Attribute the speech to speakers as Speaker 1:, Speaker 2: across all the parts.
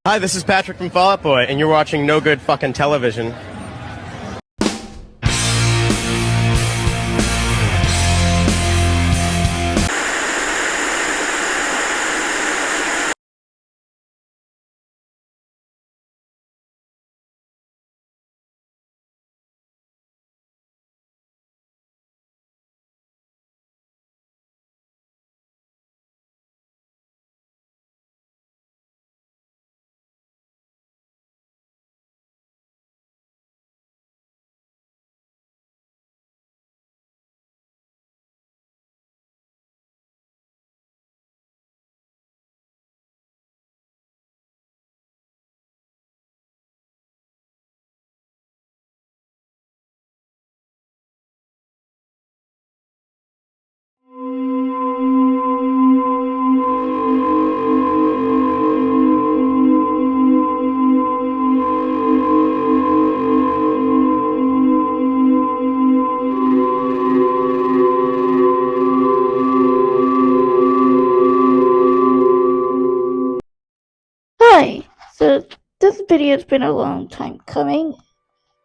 Speaker 1: Hi, this is Patrick from Fall Out Boy, and you're watching No Good Fucking Television.
Speaker 2: Hi, so this video has been a long time coming,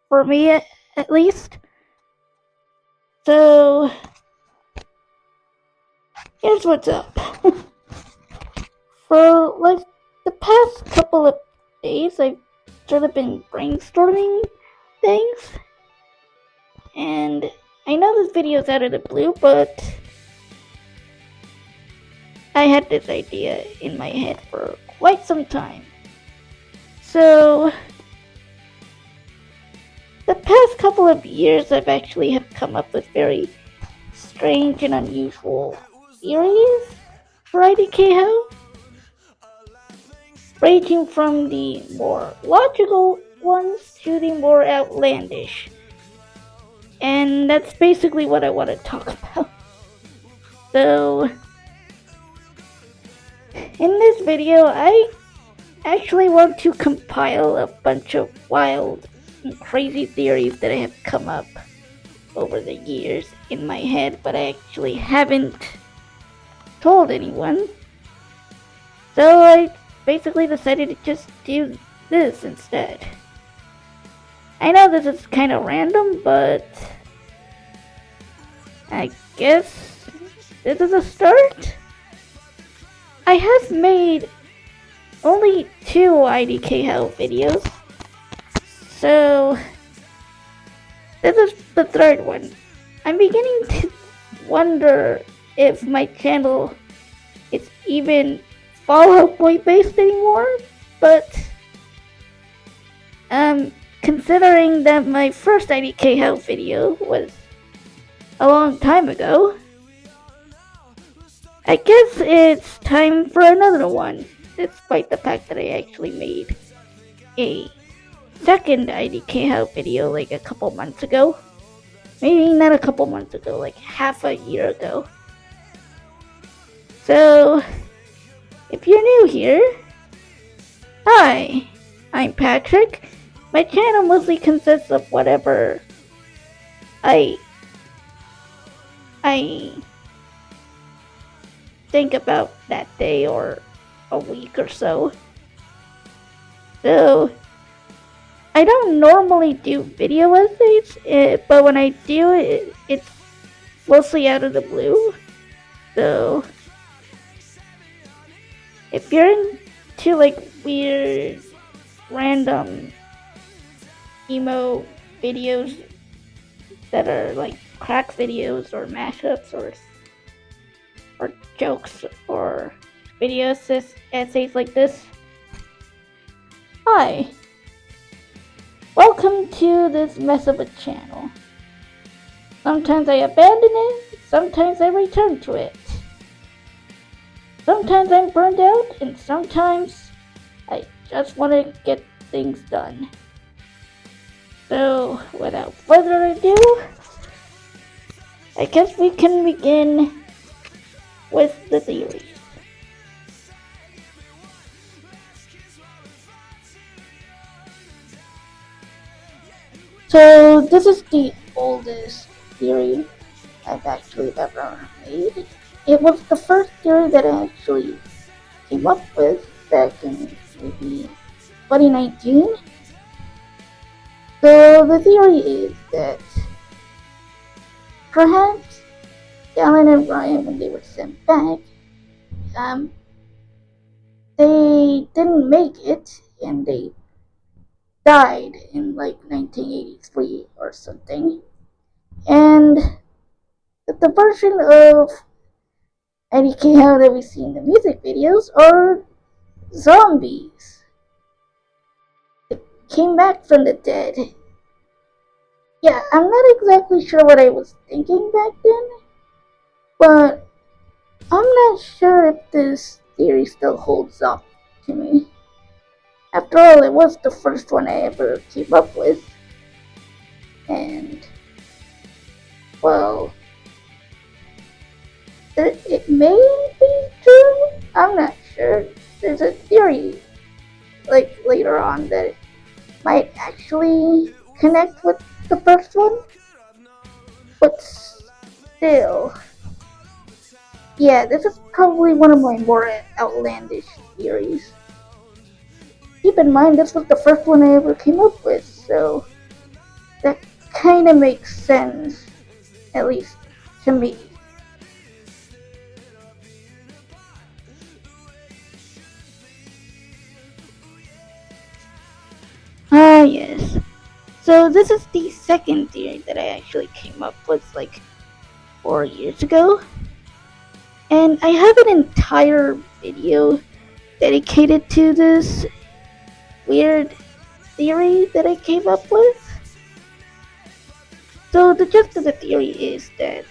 Speaker 2: for me at least. So, here's what's up. For like the past couple of days, I've sort of been brainstorming things. And I know this video's out of the blue, but I had this idea in my head for quite some time. So, the past couple of years I've actually have come up with very strange and unusual theories for IDKHOW, ranging from the more logical ones to the more outlandish. And that's basically what I want to talk about. So, in this video, I actually want to compile a bunch of wild and crazy theories that I have come up over the years in my head, but I actually haven't told anyone. So I basically decided to just do this instead. I know this is kind of random, but I guess this is a start. I have made only 2 IDKHOW videos, so this is the 3rd one. I'm beginning to wonder if my channel is even Fall Out Boy based anymore, but considering that my first IDKHOW video was a long time ago, I guess it's time for another one, despite the fact that I actually made a second IDKHOW video like a couple months ago. Maybe not a couple months ago, like half a year ago. So, if you're new here, hi, I'm Patrick. My channel mostly consists of whatever I think about that day or a week or so. So, I don't normally do video essays, but when I do it, it's mostly out of the blue. So, if you're into like weird, random emo videos that are like crack videos or mashups or jokes or video essays like this, hi. Welcome to this mess of a channel. Sometimes I abandon it, sometimes I return to it. Sometimes I'm burned out, and sometimes I just want to get things done. So, without further ado, I guess we can begin with the theories. So this is the oldest theory I've actually ever made. It was the first theory that I actually came up with back in maybe 2019. So the theory is that perhaps Alan and Ryan, when they were sent back, they didn't make it and they died in like 1983 or something. And the version of IDKHOW that we see in the music videos are zombies that came back from the dead. Yeah, I'm not exactly sure what I was thinking back then, but I'm not sure if this theory still holds up to me. After all, it was the first one I ever came up with, and, well, it may be true. I'm not sure. There's a theory, like, later on that it might actually connect with the first one, but still. Yeah, this is probably one of my more outlandish theories. Keep in mind, this was the first one I ever came up with, so that kind of makes sense, at least to me. Ah, yes. So this is the second theory that I actually came up with like 4 years ago. And I have an entire video dedicated to this weird theory that I came up with. So the gist of the theory is that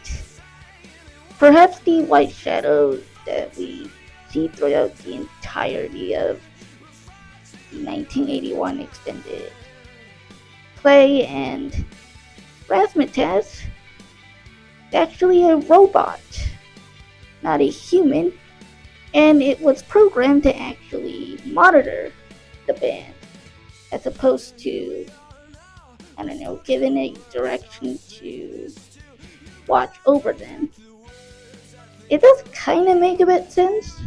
Speaker 2: perhaps the white shadow that we see throughout the entirety of the 1981 extended play and razzmatazz is actually a robot, not a human, and it was programmed to actually monitor the band as opposed to, I don't know, given a direction to watch over them. It does kind of make a bit sense.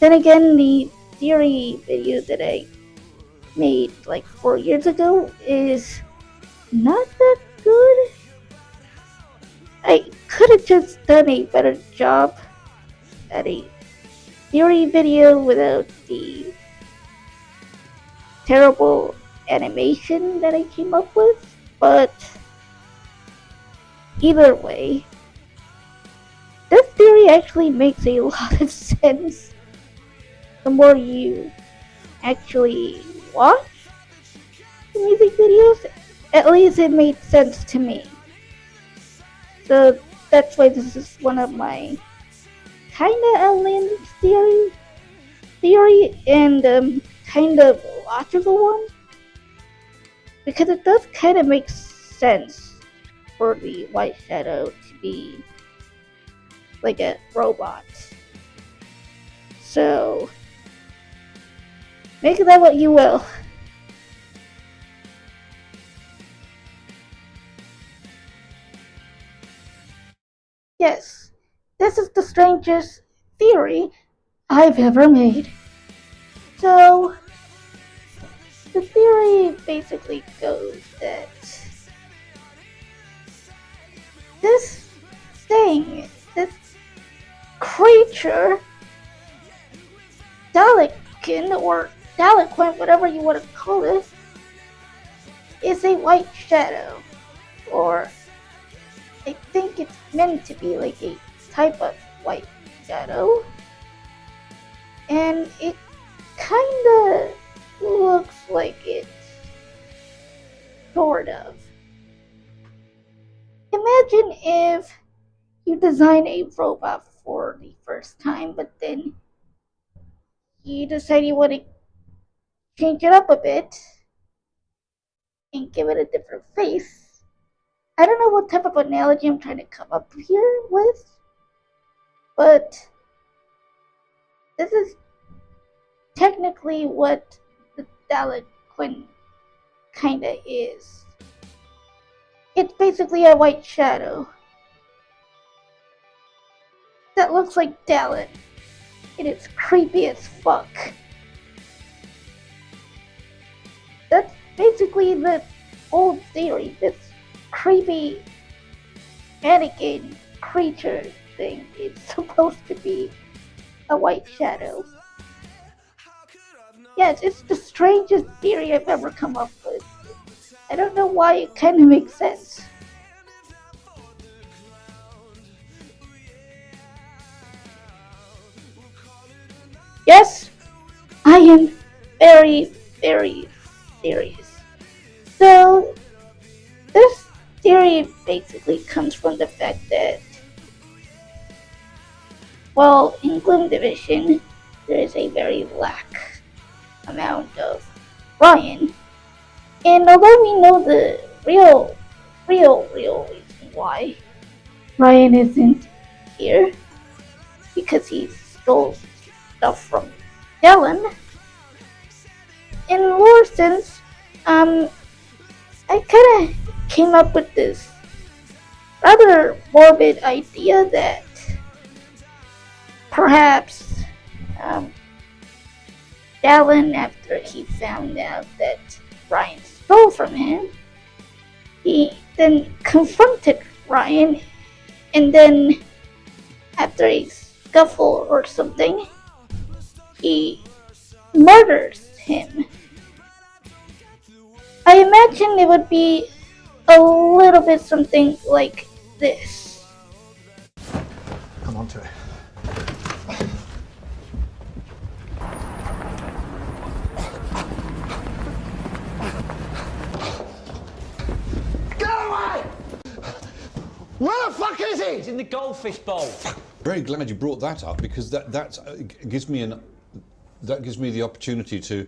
Speaker 2: Then again, the theory video that I made like 4 years ago is not that good. I could have just done a better job at a theory video without the terrible animation that I came up with, but either way, this theory actually makes a lot of sense the more you actually watch the music videos. At least it made sense to me. So that's why this is one of my kinda outlandish theory and kind of logical one, because it does kind of make sense for the white shadow to be like a robot. So make that what you will. Yes, this is the strangest theory I've ever made. So, the theory basically goes that this thing, this creature, Dalekkin or Dalequin, whatever you want to call it, is a white shadow, or I think it's meant to be like a type of white shadow, and it kinda looks like it, sort of. Imagine if you design a robot for the first time, but then you decide you want to change it up a bit and give it a different face. I don't know what type of analogy I'm trying to come up here with, but this is technically what the Dalequin kinda is. It's basically a white shadow that looks like Dalen, and it's creepy as fuck. basically the old theory, this creepy mannequin creature thing, it's supposed to be a white shadow. Yes, it's the strangest theory I've ever come up with. I don't know why it kind of makes sense. Yes, I am very, very serious. So, this theory basically comes from the fact that, well, in Gloom Division, there is a very lack amount of Ryan. And although we know the real reason why Ryan isn't here, because he stole stuff from Dylan, in lore sense, I kinda came up with this rather morbid idea that perhaps Dylan, after he found out that Ryan stole from him, he then confronted Ryan, and then after a scuffle or something, he murders him. I imagine it would be a little bit something like this.
Speaker 3: Come on to it. Go away! Where the fuck is he?
Speaker 4: It's in the goldfish bowl.
Speaker 5: Very glad you brought that up because that gives me the opportunity to.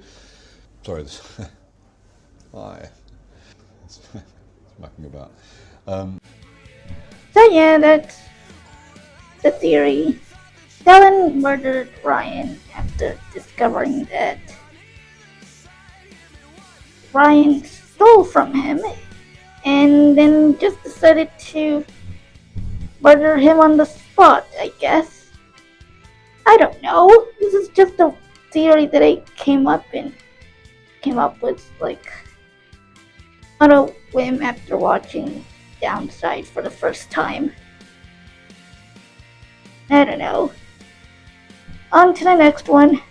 Speaker 5: Sorry, this. Hi. It's mucking about.
Speaker 2: So yeah, that's the theory. Dylan murdered Ryan after discovering that Ryan stole from him, and then just decided to murder him on the spot, I guess. I don't know. This is just a theory that I came up with like on a whim after watching Downside for the first time. I don't know. On to the next one.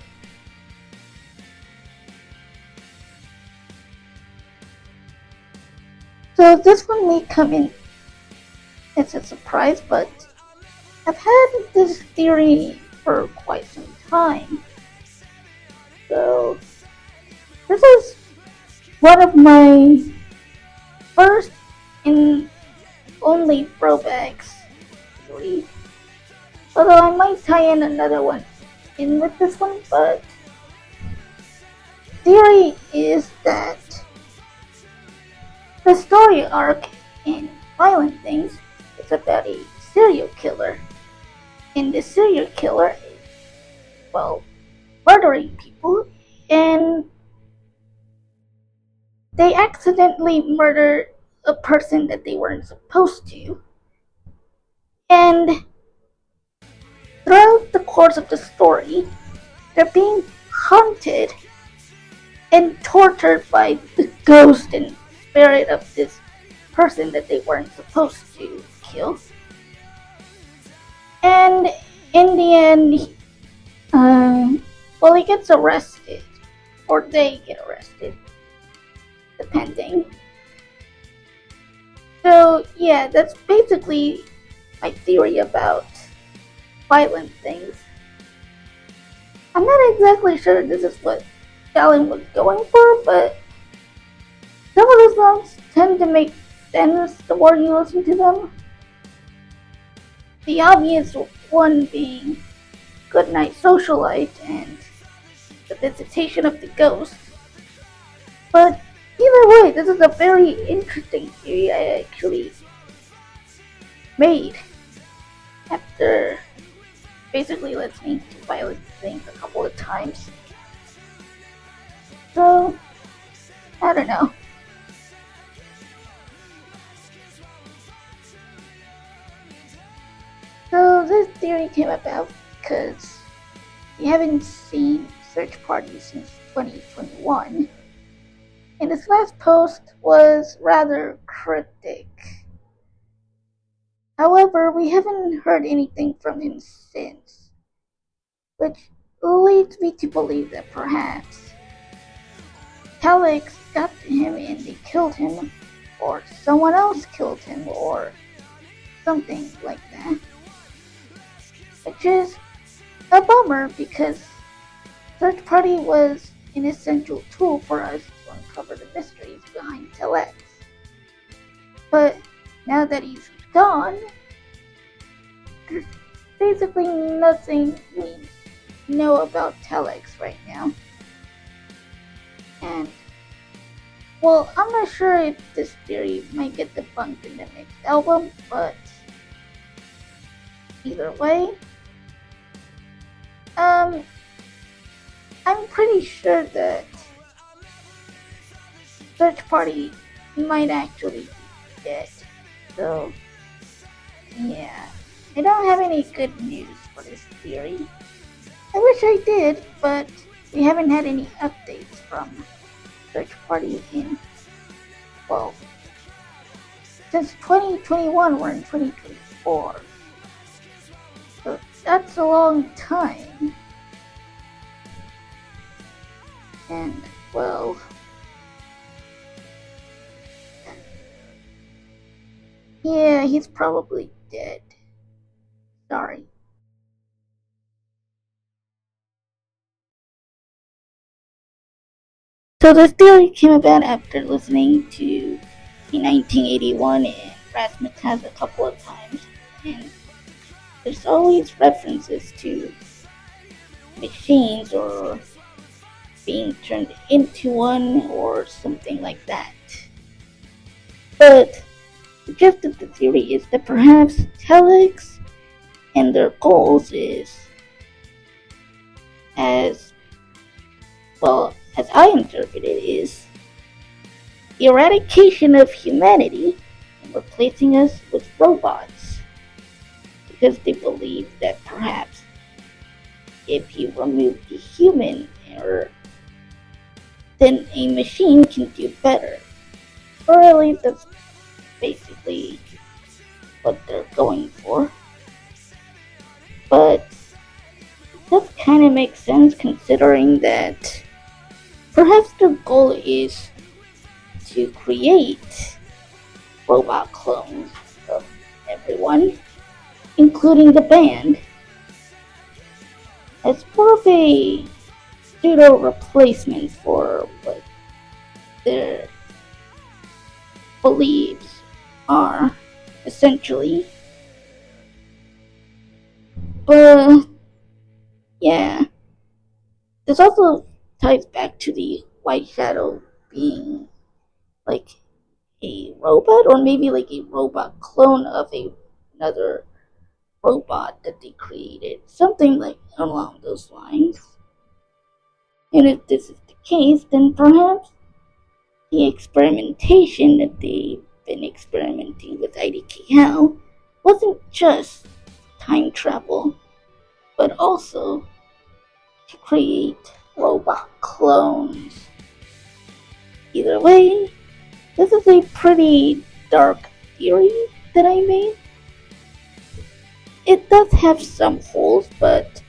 Speaker 2: So this one may come in as a surprise, but I've had this theory for quite some time. So this is one of my first and only throwbacks, really. Although I might tie in another one in with this one, but theory is that the story arc in Violent Things is about a serial killer. And the serial killer is, well, murdering people, and they accidentally murder a person that they weren't supposed to. And throughout the course of the story, they're being haunted and tortured by the ghost and spirit of this person that they weren't supposed to kill. And in the end, well, he gets arrested, or they get arrested, depending. So yeah, that's basically my theory about Violent Things. I'm not exactly sure this is what Dylan was going for, but some of the songs tend to make sense the more you listen to them. The obvious one being Goodnight Socialite and the Visitation of the Ghost. But either way, this is a very interesting theory I actually made after basically listening to Violent Things a couple of times. So, I don't know. So this theory came about because we haven't seen Search Party since 2021. and his last post was rather cryptic. However, we haven't heard anything from him since, which leads me to believe that perhaps Telex got to him and they killed him, or someone else killed him, or something like that. Which is a bummer because Search Party was an essential tool for us to uncover the mysteries behind Telex. But now that he's gone, there's basically nothing we know about Telex right now. And, well, I'm not sure if this theory might get debunked in the next album, but either way, I'm pretty sure that Search Party might actually be dead. So, yeah, I don't have any good news for this theory. I wish I did, but we haven't had any updates from Search Party in, well, since 2021, we're in 2024. So that's a long time. And, well, yeah, he's probably dead. Sorry. So this theory came about after listening to the 1981 and Razzmatazz a couple of times, and there's always references to machines or being turned into one or something like that. But the gist of the theory is that perhaps Telex and their goals is, as well as I interpret it, is the eradication of humanity and replacing us with robots, because they believe that perhaps if you remove the human error, then a machine can do better. Or at least that's basically what they're going for. But it does kind of make sense considering that perhaps their goal is to create robot clones of everyone, including the band, as more of a pseudo replacement for what their beliefs are, essentially. But yeah, this also ties back to the White Shadow being like a robot, or maybe like a robot clone of another robot that they created, something like along those lines. And if this is the case, then perhaps the experimentation that they've been experimenting with IDKHOW wasn't just time travel, but also to create robot clones. Either way, this is a pretty dark theory that I made. It does have some holes, but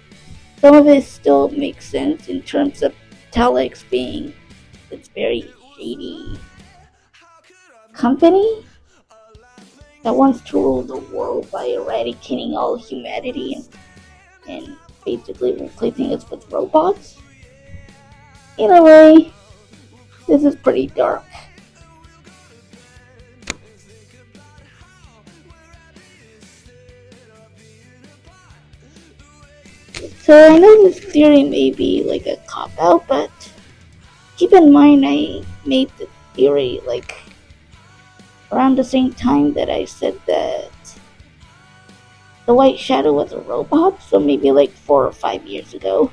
Speaker 2: some of it still makes sense in terms of Telex being this very shady company that wants to rule the world by eradicating all humanity and basically replacing us with robots. Either way, this is pretty dark. So I know this theory may be like a cop-out, but keep in mind I made the theory like around the same time that I said that the White Shadow was a robot, so maybe like 4 or 5 years ago.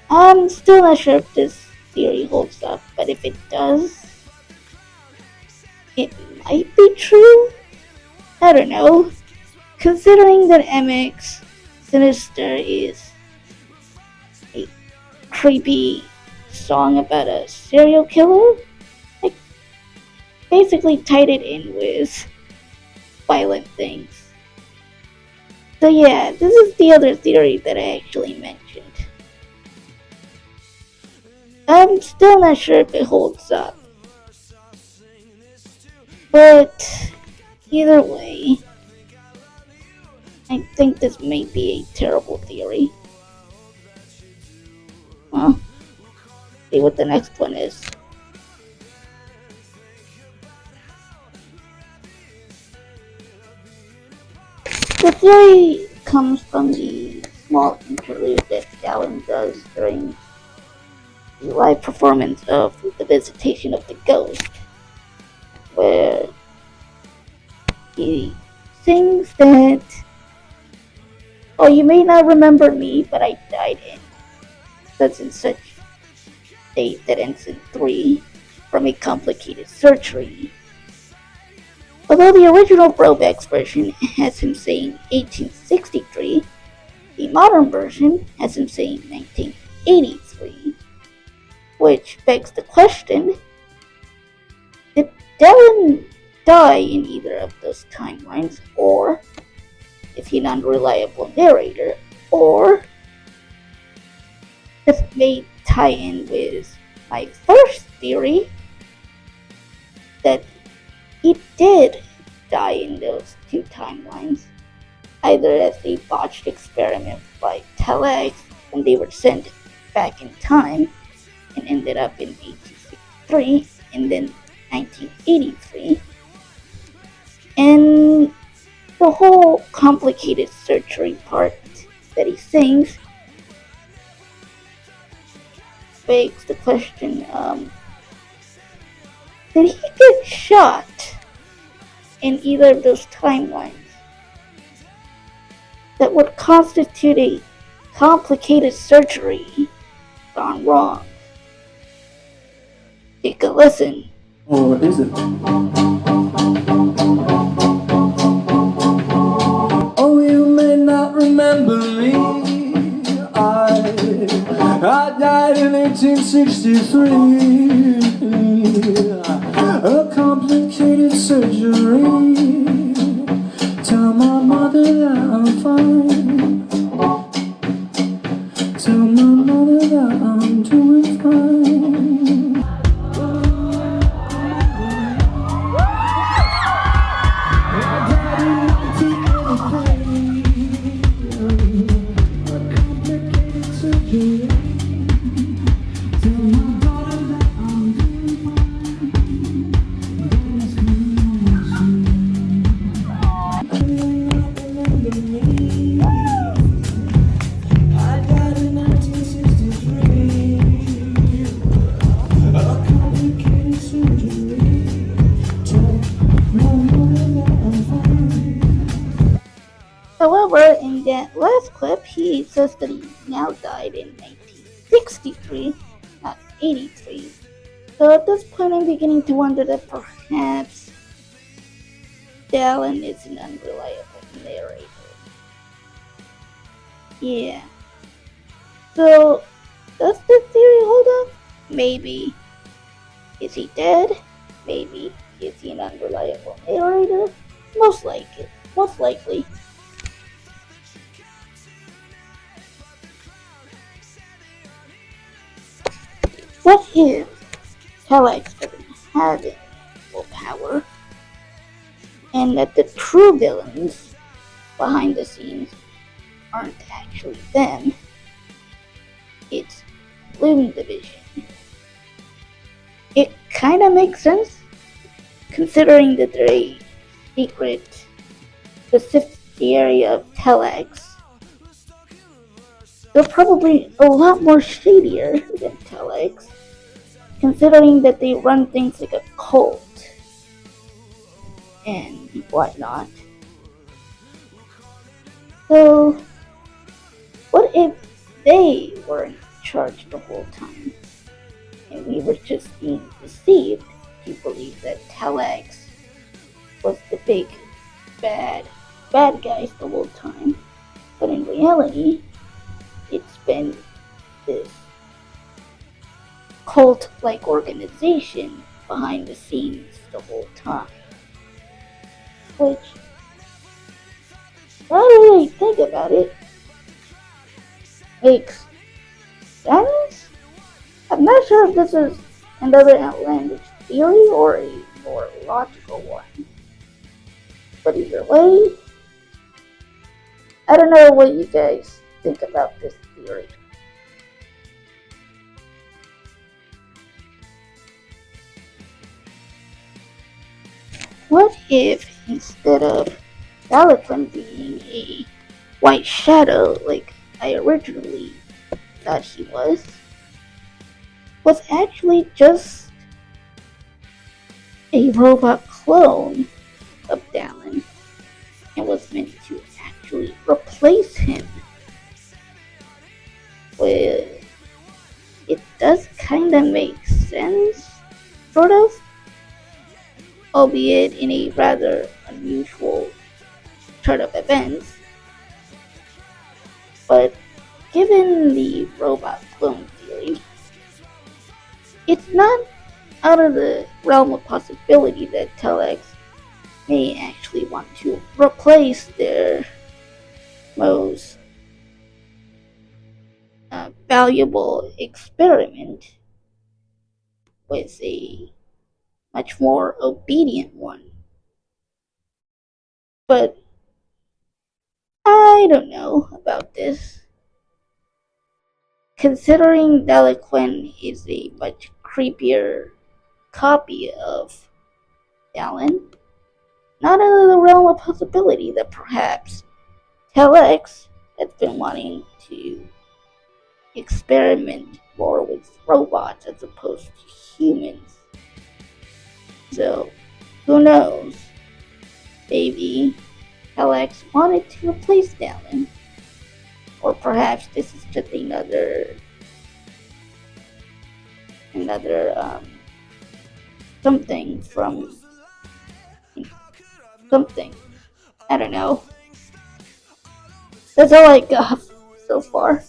Speaker 2: I'm still not sure if this theory holds up, but if it does, it might be true. I don't know. Considering that MX Sinister is a creepy song about a serial killer, I basically tied it in with violent things. So yeah, this is the other theory that I actually mentioned. I'm still not sure if it holds up. But either way, I think this may be a terrible theory. Well, see what the next one is. The theory comes from the small interlude that Dallin does during the live performance of The Visitation of the Ghost, where he sings that, "Oh, you may not remember me, but I died in such and such date that ends in 3 from a complicated surgery." Although the original Brobeck's version has him saying 1863, the modern version has him saying 1983, which begs the question, did Dallin die in either of those timelines, or is he an unreliable narrator, or this may tie in with my first theory that he did die in those 2 timelines, either as a botched experiment by Telex when they were sent back in time and ended up in 1863 and then 1983, and the whole complicated surgery part that he sings begs the question, did he get shot in either of those timelines that would constitute a complicated surgery gone wrong? Take a listen.
Speaker 4: Or is it? Oh, you may not remember me. I died in 1863. A complicated surgery. Tell my mother that I'm fine. Tell my mother that I'm doing fine.
Speaker 2: However, in that last clip, he says that he now died in 1963, not 83. So at this point, I'm beginning to wonder that perhaps Dallin is an unreliable narrator. Yeah. So, does this theory hold up? Maybe. Is he dead? Maybe. Is he an unreliable narrator? Most likely. Most likely. What if Telex doesn't have any power, and that the true villains behind the scenes aren't actually them? It's Loon Division. It kinda makes sense, considering that they're a secret, subsidiary of Telex. They're probably a lot more shadier than Telex, considering that they run things like a cult and whatnot. So, what if they were in charge the whole time, and we were just being deceived to believe that Telex was the big bad guys the whole time, but in reality, it's been this cult-like organization behind the scenes the whole time. Which, now that I think about it, makes sense? I'm not sure if this is another outlandish theory or a more logical one. But either way, I don't know what you guys think about this theory. What if instead of Valakon being a white shadow like I originally thought he was actually just a robot clone of Dallin and was meant to actually replace him? Well, it does kinda make sense, sort of, albeit in a rather unusual turn of events. But given the robot clone theory, it's not out of the realm of possibility that Telex may actually want to replace their most valuable experiment with a much more obedient one. But I don't know about this. Considering Delaquin is a much creepier copy of Dallin, not out of the realm of possibility that perhaps Telex has been wanting to experiment more with robots as opposed to humans. So, who knows? Maybe Telex wanted to replace Dallin. Or perhaps this is just another something from something. I don't know. That's all I got so far.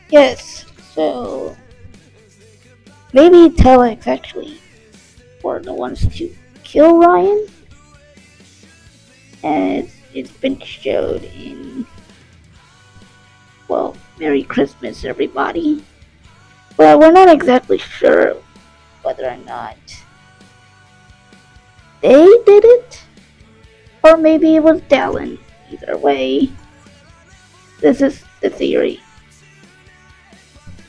Speaker 2: Yes, so maybe Telex actually were the ones to kill Ryan, as it's been showed in, well, Merry Christmas everybody. But we're not exactly sure whether or not they did it, or maybe it was Dallin. Either way, this is the theory.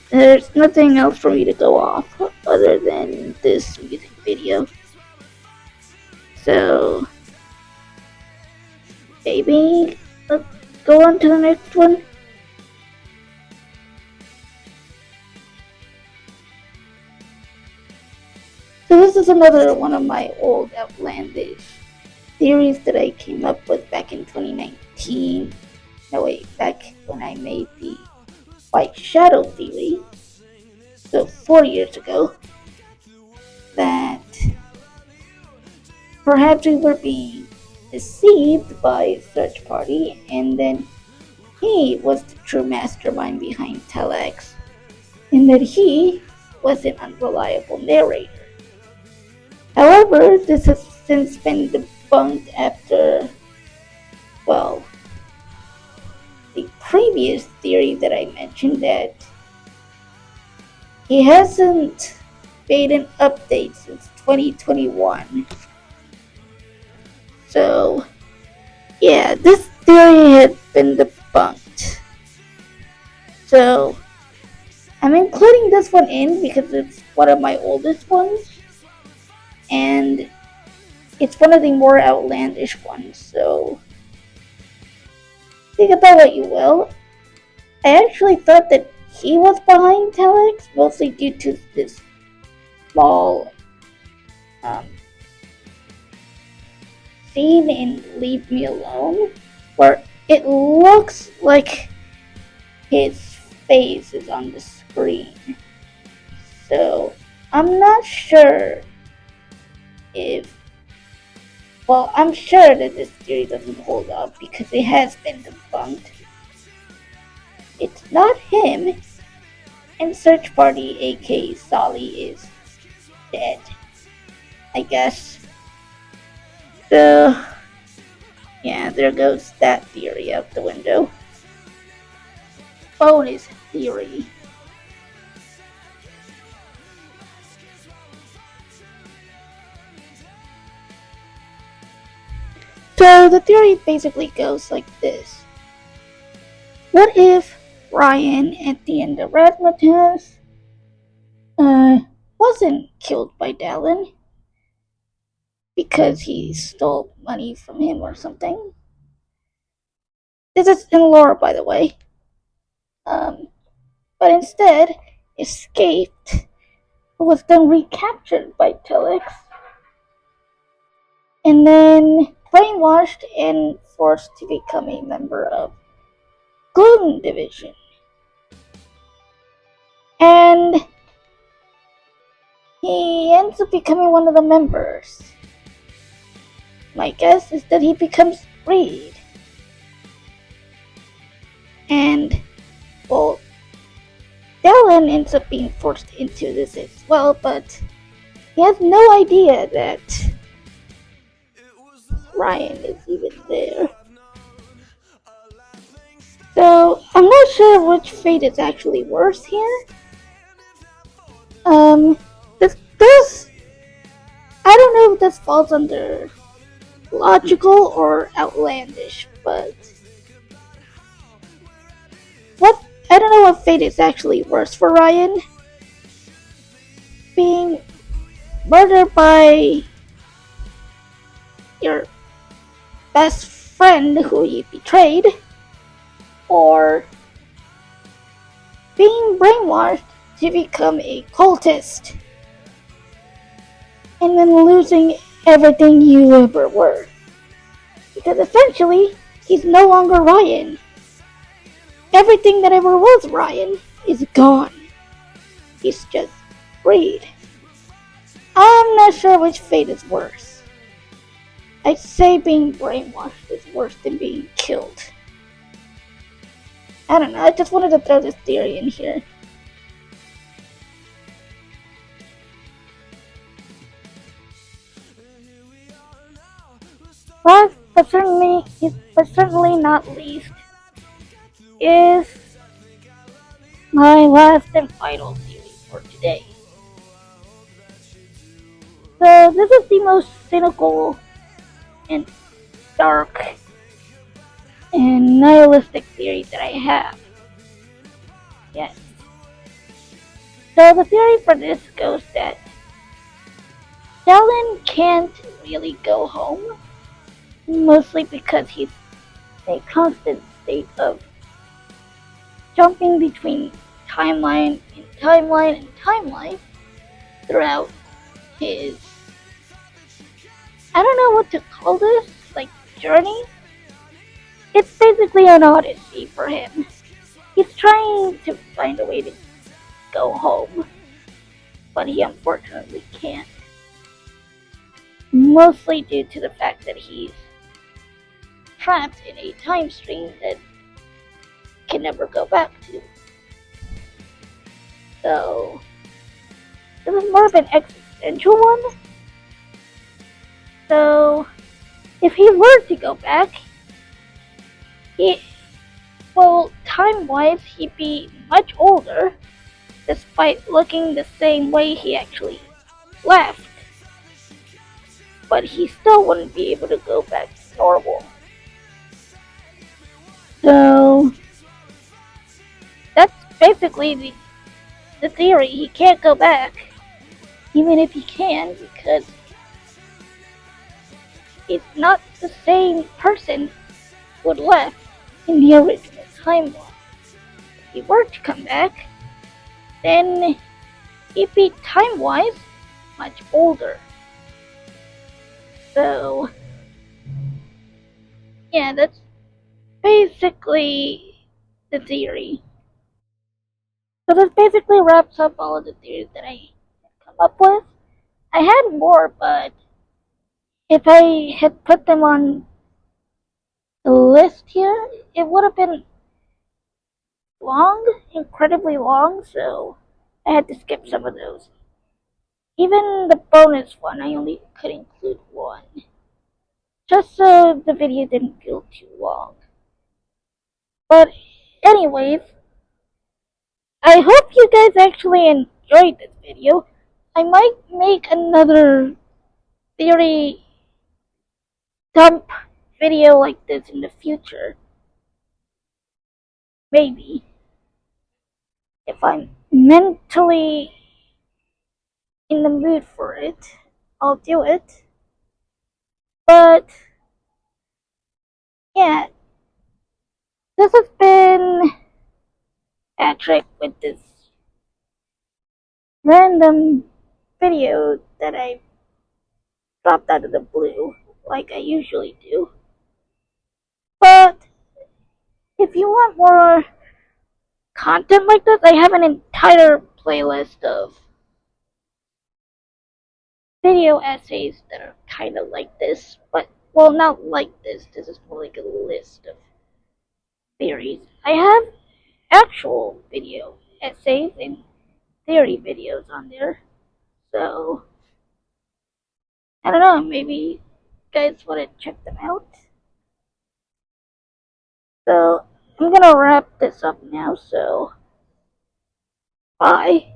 Speaker 2: There's nothing else for me to go off other than this music video. So, maybe let's go on to the next one. So this is another one of my old outlandish theories that I came up with back in 2019. No wait, back when I made the White Shadow theory, so 4 years ago, that perhaps we were being deceived by a search party, and then he was the true mastermind behind Telex, and that he was an unreliable narrator. However, this has since been debunked after, well, the previous theory that I mentioned, that he hasn't made an update since 2021. So, yeah, this theory had been debunked. So, I'm including this one in because it's one of my oldest ones, and it's one of the more outlandish ones, so think about what you will. I actually thought that he was behind Telex, mostly due to this small scene in Leave Me Alone, where it looks like his face is on the screen. So, I'm not sure if Well, I'm sure that this theory doesn't hold up because it has been debunked. It's not him, and Search Party, aka Solly, is dead. I guess. So, yeah, there goes that theory out the window. Bonus theory. So the theory basically goes like this. What if Ryan at the end of Razzmatazz wasn't killed by Dallin because he stole money from him or something? This is in lore, by the way. But instead escaped, was then recaptured by Telex, and then brainwashed and forced to become a member of Gloom Division. And he ends up becoming one of the members. My guess is that he becomes Reed. And, well, Dallin ends up being forced into this as well, but he has no idea that Ryan is even there. So, I'm not sure which fate is actually worse here. This, I don't know if this falls under logical or outlandish, but I don't know what fate is actually worse for Ryan. Being murdered by your best friend who you betrayed, or being brainwashed to become a cultist and then losing everything you ever were. Because essentially, he's no longer Ryan. Everything that ever was Ryan is gone. He's just Reed. I'm not sure which fate is worse. I'd say being brainwashed is worse than being killed. I don't know, I just wanted to throw this theory in here. Last but certainly not least, is my last and final theory for today. So this is the most cynical and dark and nihilistic theory that I have. Yes. So the theory for this goes that Dallin can't really go home, mostly because he's in a constant state of jumping between timeline and timeline and timeline throughout his, I don't know what to call this, like, journey. It's basically an odyssey for him. He's trying to find a way to go home, but he unfortunately can't. Mostly due to the fact that he's trapped in a time stream that can never go back to. So, this is more of an existential one. So, if he were to go back, time-wise, he'd be much older, despite looking the same way he actually left. But he still wouldn't be able to go back to normal. So, that's basically the theory. He can't go back, even if he can, because it's not the same person who had left in the original timeline. If he were to come back, then he'd be time-wise much older. So, yeah, that's basically the theory. So this basically wraps up all of the theories that I come up with. I had more, but if I had put them on the list here, it would have been long, incredibly long, so I had to skip some of those. Even the bonus one, I only could include one, just so the video didn't feel too long. But anyways, I hope you guys actually enjoyed this video. I might make another theory dump video like this in the future. Maybe. If I'm mentally in the mood for it, I'll do it. But, yeah, this has been Patrick with this random video that I dropped out of the blue, like I usually do. But, if you want more content like this, I have an entire playlist of video essays that are kind of like this, but, well, not like this. This is more like a list of theories. I have actual video essays and theory videos on there, so I don't know, maybe you guys want to check them out. So I'm gonna wrap this up now, so bye.